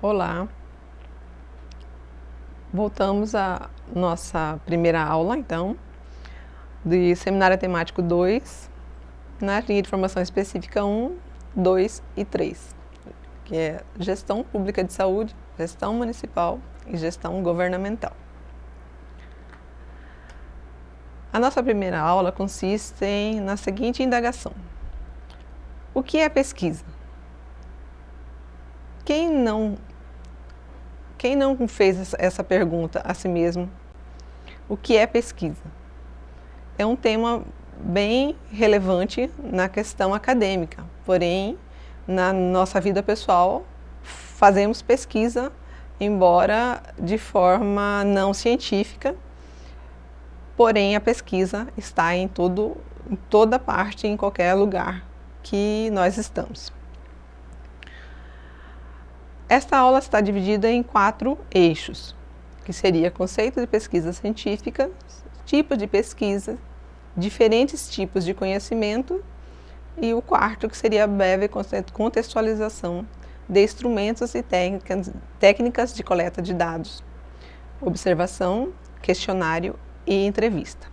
Olá, voltamos à nossa primeira aula, então, do Seminário Temático 2, na linha de formação específica 1, 2 e 3, que é Gestão Pública de Saúde, Gestão Municipal e Gestão Governamental. A nossa primeira aula consiste na seguinte indagação: o que é pesquisa? Quem não fez essa pergunta a si mesmo? O que é pesquisa? É um tema bem relevante na questão acadêmica, porém, na nossa vida pessoal, fazemos pesquisa, embora de forma não científica, porém a pesquisa está em toda parte, em qualquer lugar que nós estamos. Esta aula está dividida em 4 eixos, que seria conceito de pesquisa científica, tipo de pesquisa, diferentes tipos de conhecimento e o quarto, que seria a breve contextualização de instrumentos e técnicas de coleta de dados, observação, questionário e entrevista.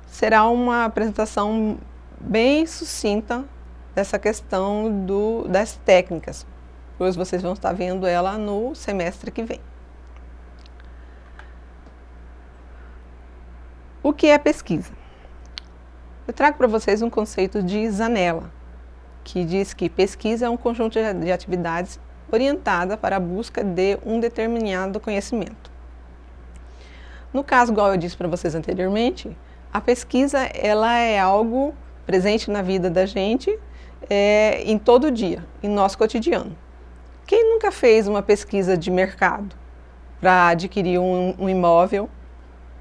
Será uma apresentação bem sucinta dessa questão das técnicas, pois vocês vão estar vendo ela no semestre que vem. O que é pesquisa? Eu trago para vocês um conceito de Zanella, que diz que pesquisa é um conjunto de atividades orientada para a busca de um determinado conhecimento. No caso, igual eu disse para vocês anteriormente, a pesquisa ela é algo presente na vida da gente em todo dia, em nosso cotidiano. Quem nunca fez uma pesquisa de mercado para adquirir um imóvel,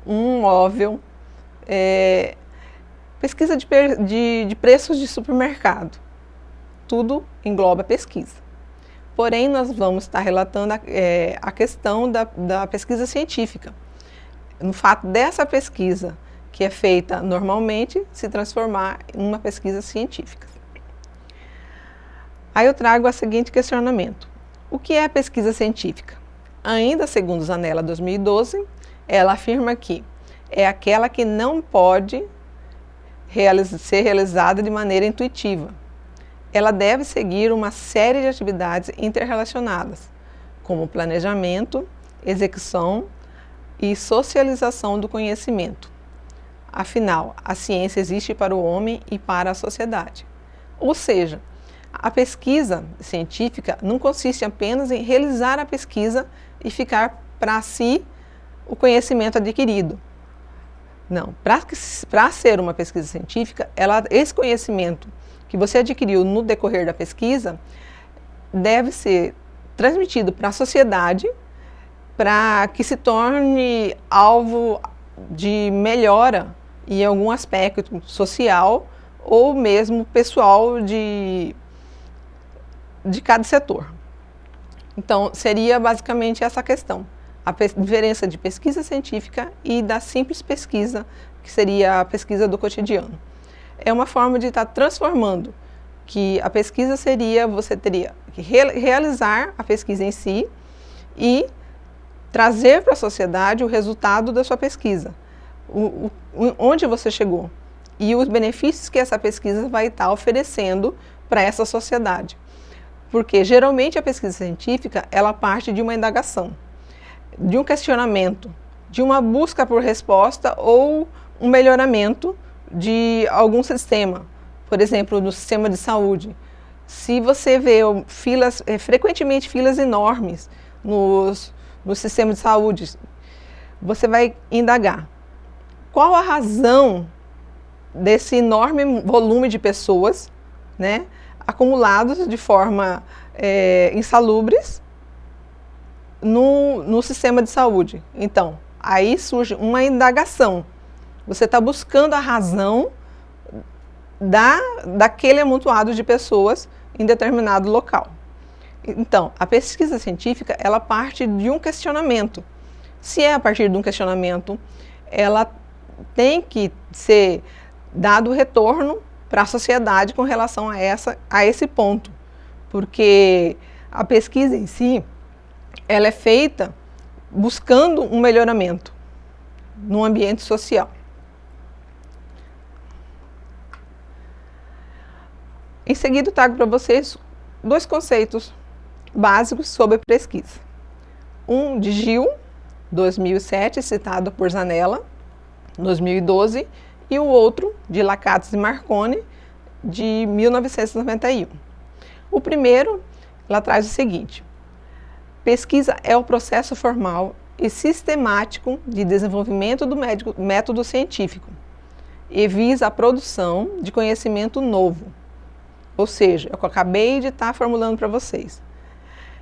um móvel, pesquisa de preços de supermercado? Tudo engloba pesquisa. Porém, nós vamos estar relatando a questão da pesquisa científica. No fato dessa pesquisa, que é feita normalmente, se transformar em uma pesquisa científica. Aí eu trago o seguinte questionamento: o que é pesquisa científica? Ainda segundo Zanella 2012, ela afirma que é aquela que não pode ser realizada de maneira intuitiva. Ela deve seguir uma série de atividades interrelacionadas, como planejamento, execução e socialização do conhecimento. Afinal, a ciência existe para o homem e para a sociedade. Ou seja, a pesquisa científica não consiste apenas em realizar a pesquisa e ficar para si o conhecimento adquirido. Não, para ser uma pesquisa científica, esse conhecimento que você adquiriu no decorrer da pesquisa deve ser transmitido para a sociedade para que se torne alvo de melhora em algum aspecto social ou mesmo pessoal de cada setor. Então, seria basicamente essa questão, a diferença de pesquisa científica e da simples pesquisa, que seria a pesquisa do cotidiano. É uma forma de estar transformando, que a pesquisa seria, você teria que realizar a pesquisa em si e trazer para a sociedade o resultado da sua pesquisa, onde você chegou e os benefícios que essa pesquisa vai estar oferecendo para essa sociedade. Porque geralmente a pesquisa científica ela parte de uma indagação, de um questionamento, de uma busca por resposta ou um melhoramento de algum sistema. Por exemplo, no sistema de saúde. Se você vê frequentemente filas enormes no sistema de saúde, você vai indagar qual a razão desse enorme volume de pessoas, né, acumulados de forma insalubres no sistema de saúde. Então, aí surge uma indagação. Você está buscando a razão daquele amontoado de pessoas em determinado local. Então, a pesquisa científica, ela parte de um questionamento. Se é a partir de um questionamento, ela tem que ser dado retorno para a sociedade com relação a esse ponto. Porque a pesquisa em si, ela é feita buscando um melhoramento no ambiente social. Em seguida, eu trago para vocês dois conceitos básicos sobre pesquisa. Um de Gil, 2007, citado por Zanella, 2012, e o outro de Lakatos e Marconi, de 1991. O primeiro, ela traz o seguinte: pesquisa é o processo formal e sistemático de desenvolvimento do método científico e visa a produção de conhecimento novo. Ou seja, é o que eu acabei de estar formulando para vocês.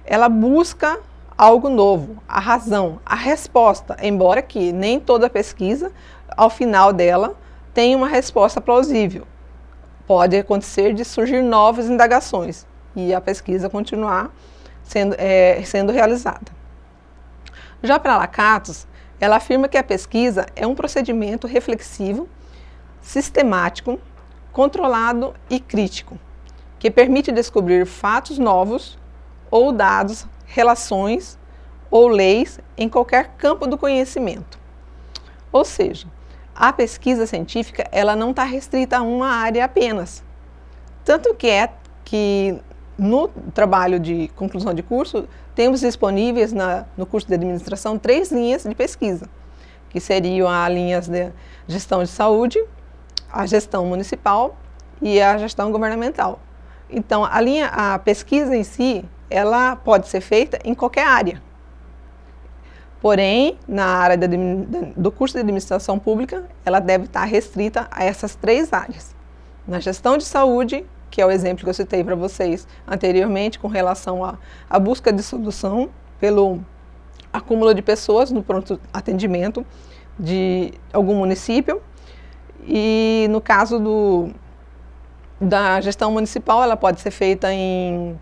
Ela busca algo novo, a razão, a resposta, embora que nem toda pesquisa, ao final dela, tenha uma resposta plausível. Pode acontecer de surgir novas indagações e a pesquisa continuar sendo realizada. Já para Lakatos, ela afirma que a pesquisa é um procedimento reflexivo, sistemático, controlado e crítico, que permite descobrir fatos novos ou dados, relações ou leis em qualquer campo do conhecimento. Ou seja, a pesquisa científica ela não está restrita a uma área apenas. Tanto que no trabalho de conclusão de curso, temos disponíveis no curso de administração 3 linhas de pesquisa, que seriam as linhas de gestão de saúde, a gestão municipal e a gestão governamental. Então, a pesquisa em si, ela pode ser feita em qualquer área. Porém, na área do curso de administração pública, ela deve estar restrita a essas 3 áreas. Na gestão de saúde, que é o exemplo que eu citei para vocês anteriormente, com relação à busca de solução pelo acúmulo de pessoas no pronto atendimento de algum município. E no caso da gestão municipal, ela pode ser feita em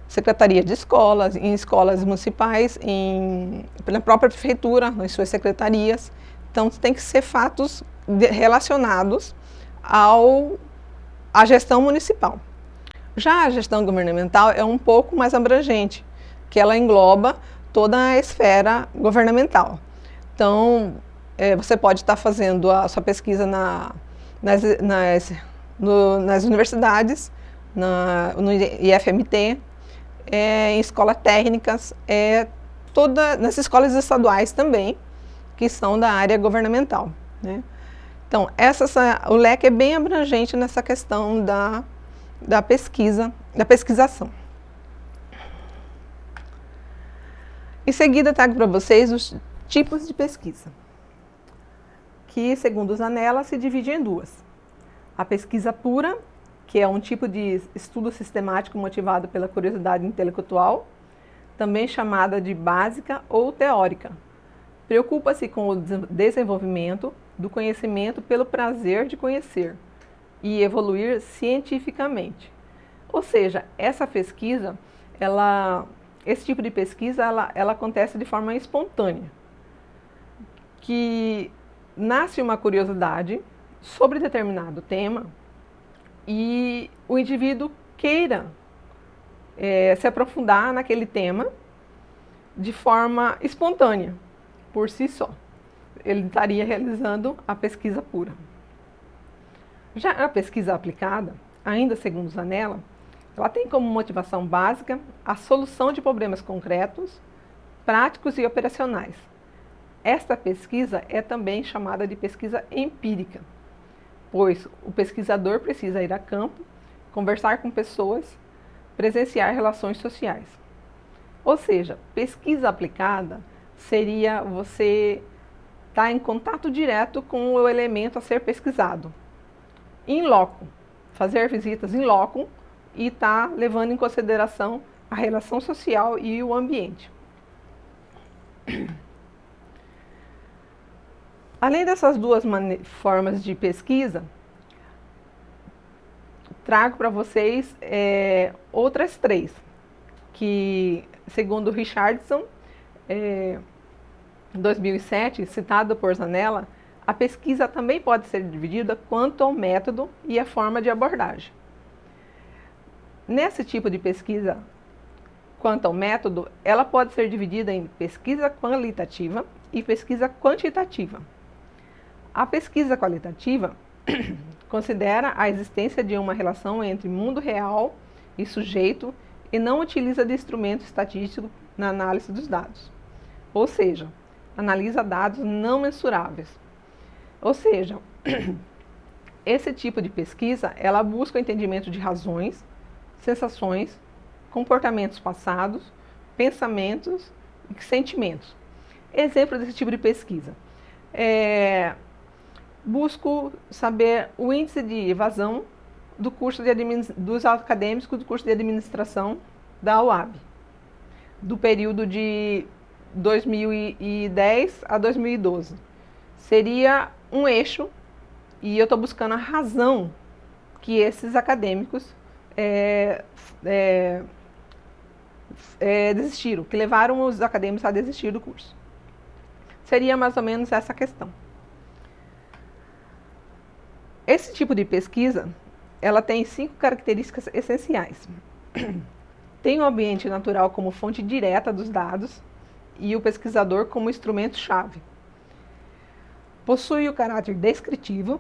secretaria de escolas, em escolas municipais, pela própria prefeitura, nas suas secretarias. Então, tem que ser fatos relacionados à gestão municipal. Já a gestão governamental é um pouco mais abrangente, que ela engloba toda a esfera governamental. Então, você pode estar fazendo a sua pesquisa nas universidades, no IFMT, em escolas técnicas, nas escolas estaduais também, que são da área governamental, né? Então, o leque é bem abrangente nessa questão da pesquisação. Em seguida, trago para vocês os tipos de pesquisa, que, segundo Zanella, se divide em 2. A pesquisa pura, que é um tipo de estudo sistemático motivado pela curiosidade intelectual, também chamada de básica ou teórica. Preocupa-se com o desenvolvimento do conhecimento pelo prazer de conhecer e evoluir cientificamente. Ou seja, essa pesquisa, esse tipo de pesquisa, ela acontece de forma espontânea, que nasce uma curiosidade sobre determinado tema e o indivíduo queira se aprofundar naquele tema de forma espontânea, por si só. Ele estaria realizando a pesquisa pura. Já a pesquisa aplicada, ainda segundo Zanella, ela tem como motivação básica a solução de problemas concretos, práticos e operacionais. Esta pesquisa é também chamada de pesquisa empírica, pois o pesquisador precisa ir a campo, conversar com pessoas, presenciar relações sociais. Ou seja, pesquisa aplicada seria você estar em contato direto com o elemento a ser pesquisado, in loco, fazer visitas in loco e estar levando em consideração a relação social e o ambiente. Além dessas 2 formas de pesquisa, trago para vocês outras 3, que, segundo Richardson, 2007, citado por Zanella, a pesquisa também pode ser dividida quanto ao método e a forma de abordagem. Nesse tipo de pesquisa, Quanto ao método, ela pode ser dividida em pesquisa qualitativa e pesquisa quantitativa. A pesquisa qualitativa considera a existência de uma relação entre mundo real e sujeito e não utiliza de instrumento estatístico na análise dos dados. Ou seja, analisa dados não mensuráveis. Ou seja, esse tipo de pesquisa, ela busca o entendimento de razões, sensações, comportamentos passados, pensamentos e sentimentos. Exemplo desse tipo de pesquisa. Busco saber o índice de evasão do curso dos acadêmicos do curso de administração da UAB, do período de 2010 a 2012. Seria um eixo, e eu estou buscando a razão que esses acadêmicos desistiram, que levaram os acadêmicos a desistir do curso. Seria mais ou menos essa questão. Esse tipo de pesquisa, ela tem 5 características essenciais. Tem o ambiente natural como fonte direta dos dados e o pesquisador como instrumento-chave. Possui o caráter descritivo.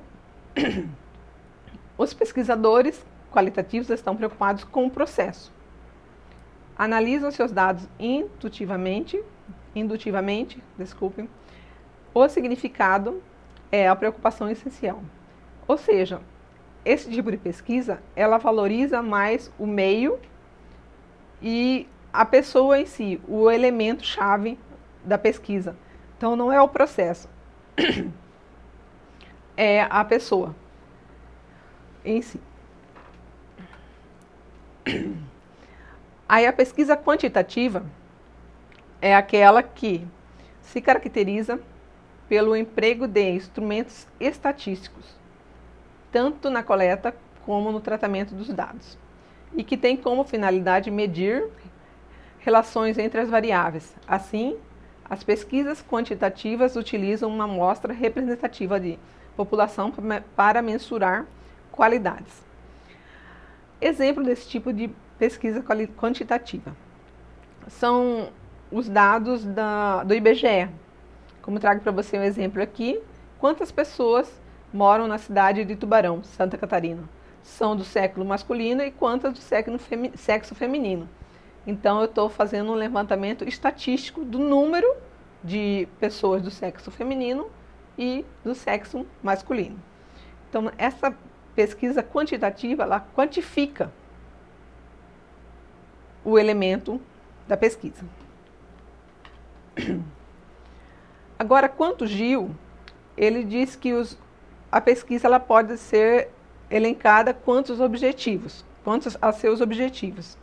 Os pesquisadores qualitativos estão preocupados com o processo. Analisam seus dados indutivamente, o significado é a preocupação essencial. Ou seja, esse tipo de pesquisa, ela valoriza mais o meio e a pessoa em si, o elemento-chave da pesquisa. Então, não é o processo, é a pessoa em si. Aí a pesquisa quantitativa é aquela que se caracteriza pelo emprego de instrumentos estatísticos, tanto na coleta como no tratamento dos dados, e que tem como finalidade medir relações entre as variáveis. Assim, as pesquisas quantitativas utilizam uma amostra representativa de população para mensurar qualidades. Exemplo desse tipo de pesquisa quantitativa são os dados do IBGE. Como trago para você um exemplo aqui, quantas pessoas moram na cidade de Tubarão, Santa Catarina? São do sexo masculino e quantas do sexo feminino? Então, eu estou fazendo um levantamento estatístico do número de pessoas do sexo feminino e do sexo masculino. Então, essa pesquisa quantitativa, ela quantifica o elemento da pesquisa. Agora, quanto Gil, ele diz que a pesquisa ela pode ser elencada quantos a seus objetivos,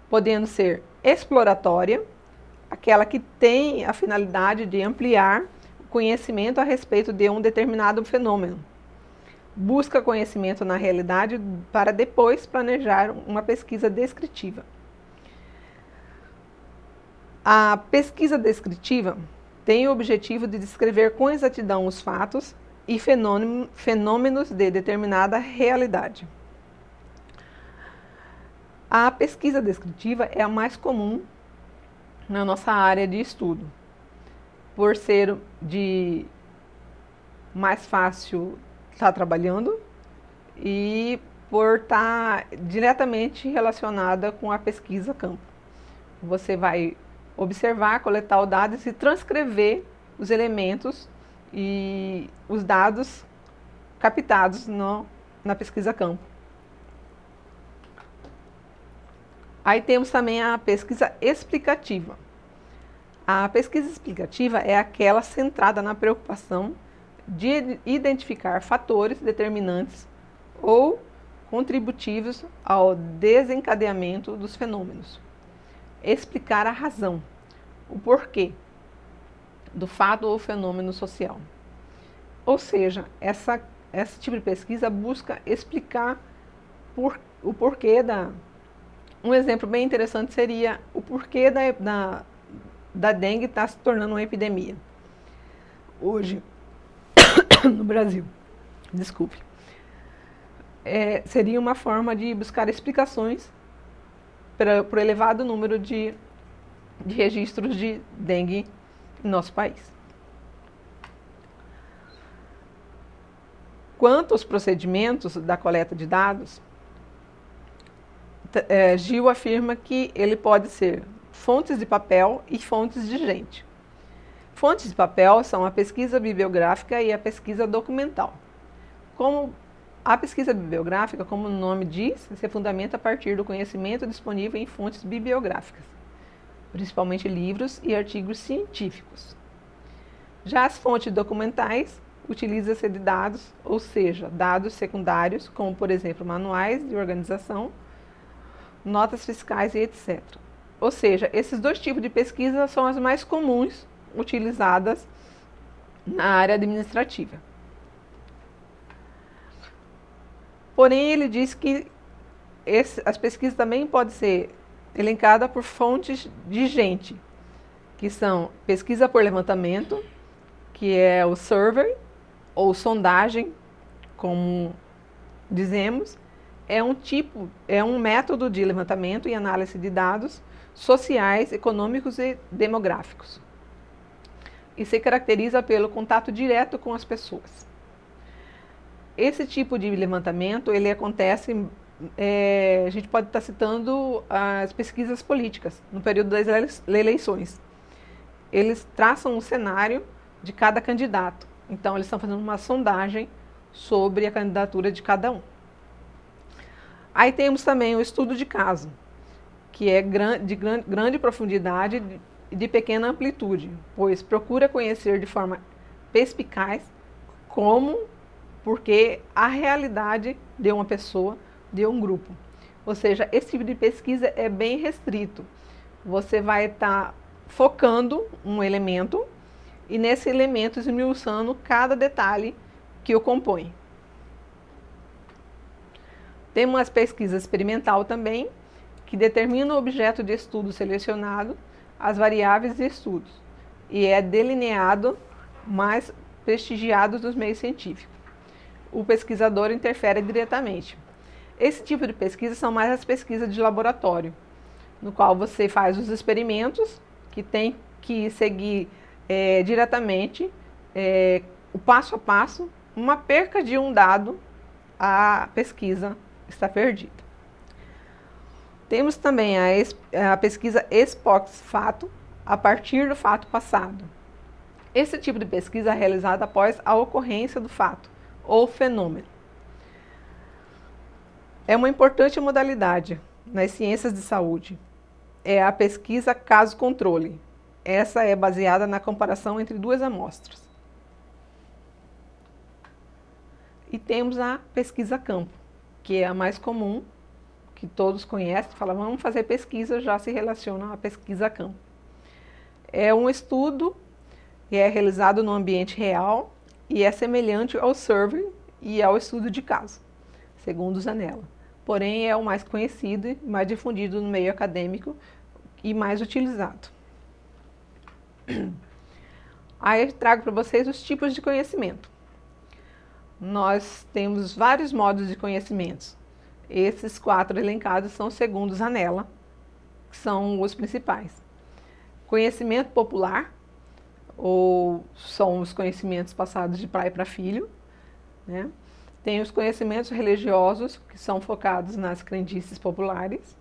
podendo ser exploratória, aquela que tem a finalidade de ampliar o conhecimento a respeito de um determinado fenômeno, busca conhecimento na realidade para depois planejar uma pesquisa descritiva. A pesquisa descritiva tem o objetivo de descrever com exatidão os fatos e fenômenos de determinada realidade. A pesquisa descritiva é a mais comum na nossa área de estudo, por ser de mais fácil estar trabalhando e por estar diretamente relacionada com a pesquisa campo. Você vai observar, coletar os dados e transcrever os elementos e os dados captados na pesquisa campo. Aí temos também a pesquisa explicativa. A pesquisa explicativa é aquela centrada na preocupação de identificar fatores determinantes ou contributivos ao desencadeamento dos fenômenos. Explicar a razão, o porquê do fato ou fenômeno social. Ou seja, esse tipo de pesquisa busca explicar o porquê Um exemplo bem interessante seria o porquê da dengue estar se tornando uma epidemia hoje no Brasil. Desculpe. Seria uma forma de buscar explicações por elevado número de registros de dengue em nosso país. Quanto aos procedimentos da coleta de dados, Gil afirma que ele pode ser fontes de papel e fontes de gente. Fontes de papel são a pesquisa bibliográfica e a pesquisa documental. Como a pesquisa bibliográfica, como o nome diz, se fundamenta a partir do conhecimento disponível em fontes bibliográficas, principalmente livros e artigos científicos. Já as fontes documentais utiliza-se de dados, ou seja, dados secundários, como por exemplo manuais de organização, notas fiscais e etc. Ou seja, esses dois tipos de pesquisa são as mais comuns utilizadas na área administrativa. Porém, ele diz que as pesquisas também podem ser elencadas por fontes de gente, que são pesquisa por levantamento, que é o survey, ou sondagem, como dizemos, é um método de levantamento e análise de dados sociais, econômicos e demográficos. E se caracteriza pelo contato direto com as pessoas. Esse tipo de levantamento, ele acontece, a gente pode estar citando as pesquisas políticas, no período das eleições. Eles traçam um cenário de cada candidato. Então, eles estão fazendo uma sondagem sobre a candidatura de cada um. Aí temos também o estudo de caso, que é de grande profundidade e de pequena amplitude, pois procura conhecer de forma perspicaz porque a realidade de uma pessoa, de um grupo. Ou seja, esse tipo de pesquisa é bem restrito. Você vai estar focando um elemento e nesse elemento esmiuçando cada detalhe que o compõe. Temos as pesquisas experimental também, que determina o objeto de estudo selecionado, as variáveis de estudos, e é delineado mais prestigiado dos meios científicos. O pesquisador interfere diretamente. Esse tipo de pesquisa são mais as pesquisas de laboratório, no qual você faz os experimentos, que tem que seguir diretamente o passo a passo. Uma perca de um dado, a pesquisa está perdida. Temos também a pesquisa ex post fato, a partir do fato passado. Esse tipo de pesquisa é realizada após a ocorrência do fato ou fenômeno. É uma importante modalidade nas ciências de saúde. É a pesquisa caso-controle. Essa é baseada na comparação entre duas amostras. E temos a pesquisa campo, que é a mais comum, que todos conhecem, fala, vamos fazer pesquisa, já se relaciona à pesquisa campo. É um estudo que é realizado no ambiente real e é semelhante ao survey e ao estudo de caso, segundo Zanella. Porém, é o mais conhecido, mais difundido no meio acadêmico e mais utilizado. Aí eu trago para vocês os tipos de conhecimento. Nós temos vários modos de conhecimentos. Esses 4 elencados são segundo Zanella, que são os principais. Conhecimento popular, ou são os conhecimentos passados de pai para filho, né? Tem os conhecimentos religiosos, que são focados nas crendices populares.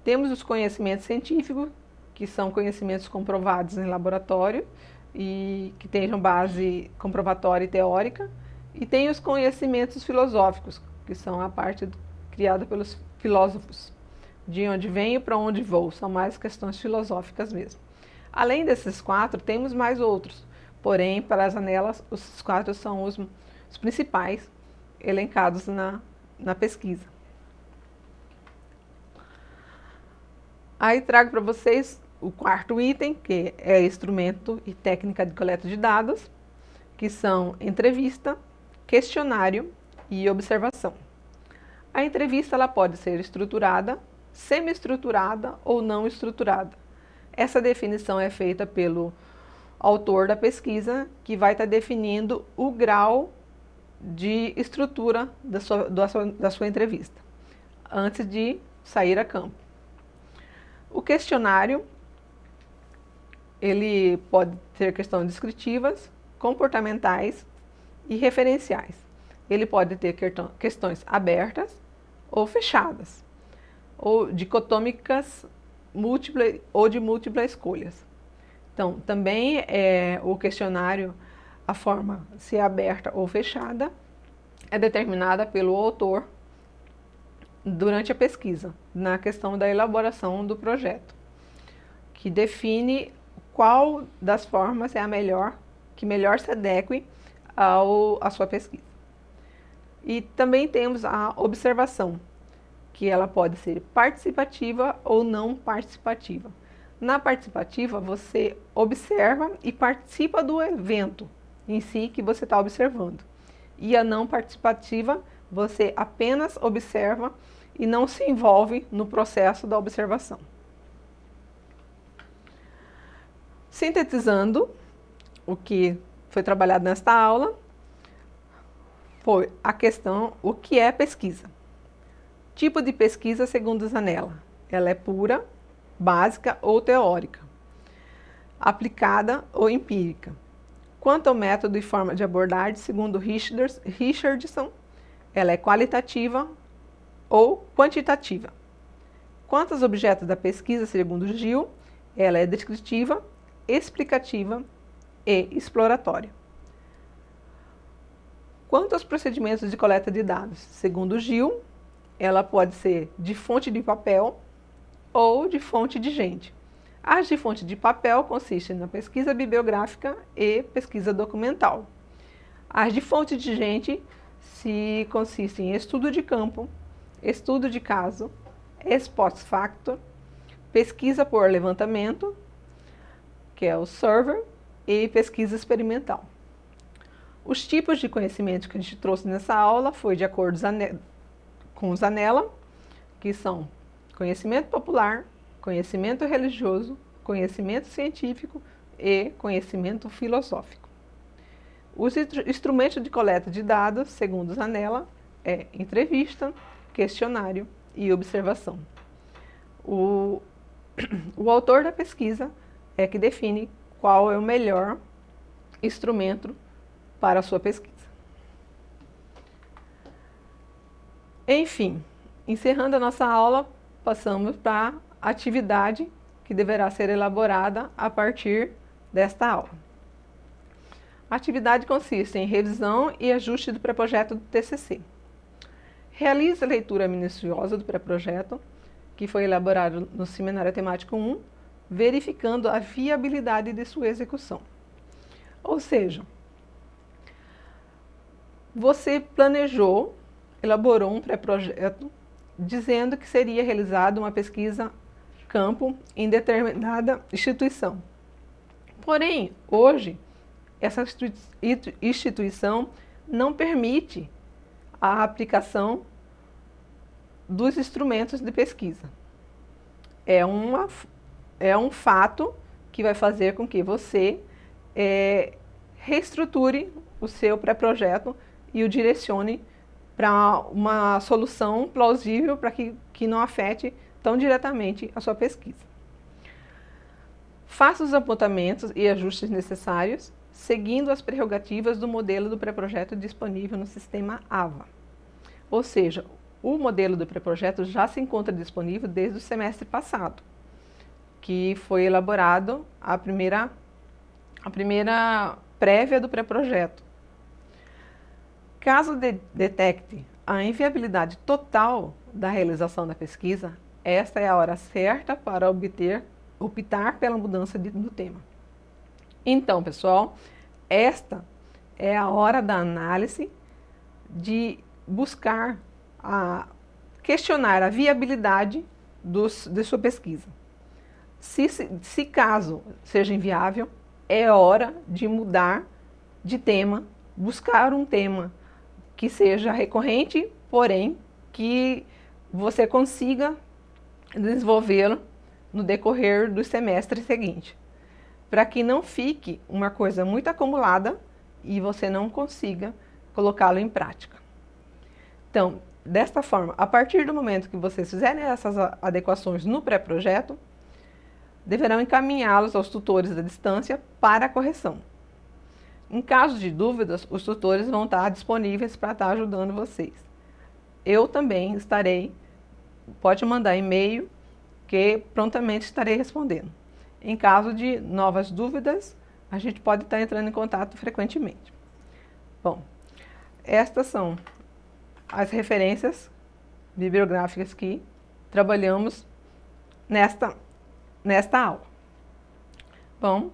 Temos os conhecimentos científicos, que são conhecimentos comprovados em laboratório e que tenham base comprovatória e teórica. E tem os conhecimentos filosóficos, que são a parte criada pelos filósofos. De onde venho, para onde vou, são mais questões filosóficas mesmo. Além desses 4, temos mais outros. Porém, para as Zanella, os 4 são os principais elencados na pesquisa. Aí trago para vocês o 4º item, que é instrumento e técnica de coleta de dados, que são entrevista, questionário e observação. A entrevista ela pode ser estruturada, semi-estruturada ou não estruturada. Essa definição é feita pelo autor da pesquisa, que vai estar definindo o grau de estrutura da sua entrevista, antes de sair a campo. O questionário, ele pode ter questões descritivas, comportamentais e referenciais. Ele pode ter questões abertas ou fechadas, ou dicotômicas ou de múltiplas escolhas. Então, também o questionário, a forma se é aberta ou fechada, é determinada pelo autor durante a pesquisa, na questão da elaboração do projeto, que define qual das formas é a melhor, que melhor se adeque à sua pesquisa. E também temos a observação, que ela pode ser participativa ou não participativa. Na participativa, você observa e participa do evento em si que você está observando. E a não participativa, você apenas observa e não se envolve no processo da observação. Sintetizando o que foi trabalhado nesta aula, foi a questão: o que é pesquisa? Tipo de pesquisa segundo Zanella. Ela é pura, básica ou teórica, aplicada ou empírica. Quanto ao método e forma de abordagem, segundo Richardson, ela é qualitativa ou quantitativa. Quanto aos objetos da pesquisa, segundo Gil, ela é descritiva, explicativa e exploratória. Quanto aos procedimentos de coleta de dados, segundo Gil, ela pode ser de fonte de papel ou de fonte de gente. As de fonte de papel consistem na pesquisa bibliográfica e pesquisa documental. As de fonte de gente se consistem em estudo de campo, estudo de caso, ex post facto, pesquisa por levantamento, que é o survey, e pesquisa experimental. Os tipos de conhecimento que a gente trouxe nessa aula foi de acordo com Zanella, que são conhecimento popular, conhecimento religioso, conhecimento científico e conhecimento filosófico. Os instrumentos de coleta de dados, segundo Zanella, é entrevista, questionário e observação. O autor da pesquisa é que define qual é o melhor instrumento para a sua pesquisa. Enfim, encerrando a nossa aula, passamos para a atividade que deverá ser elaborada a partir desta aula. A atividade consiste em revisão e ajuste do pré-projeto do TCC. Realize a leitura minuciosa do pré-projeto, que foi elaborado no Seminário Temático 1, verificando a viabilidade de sua execução. Ou seja, você planejou, elaborou um pré-projeto dizendo que seria realizada uma pesquisa campo em determinada instituição. Porém, hoje, essa instituição não permite a aplicação dos instrumentos de pesquisa. É um fato que vai fazer com que você reestruture o seu pré-projeto e o direcione para uma solução plausível para que não afete tão diretamente a sua pesquisa. Faça os apontamentos e ajustes necessários, seguindo as prerrogativas do modelo do pré-projeto disponível no sistema AVA. Ou seja, o modelo do pré-projeto já se encontra disponível desde o semestre passado, que foi elaborado a primeira prévia do pré-projeto. Caso detecte a inviabilidade total da realização da pesquisa, esta é a hora certa para optar pela mudança do tema. Então, pessoal, esta é a hora da análise, de buscar questionar a viabilidade de sua pesquisa. Se caso seja inviável, é hora de mudar de tema, buscar um tema que seja recorrente, porém que você consiga desenvolvê-lo no decorrer do semestre seguinte, para que não fique uma coisa muito acumulada e você não consiga colocá-lo em prática. Então, desta forma, a partir do momento que vocês fizerem essas adequações no pré-projeto, deverão encaminhá-los aos tutores da distância para a correção. Em caso de dúvidas, os tutores vão estar disponíveis para estar ajudando vocês. Eu também estarei, pode mandar e-mail que prontamente estarei respondendo. Em caso de novas dúvidas, a gente pode estar entrando em contato frequentemente. Bom, estas são as referências bibliográficas que trabalhamos nesta aula. Bom,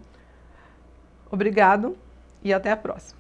obrigado e até a próxima.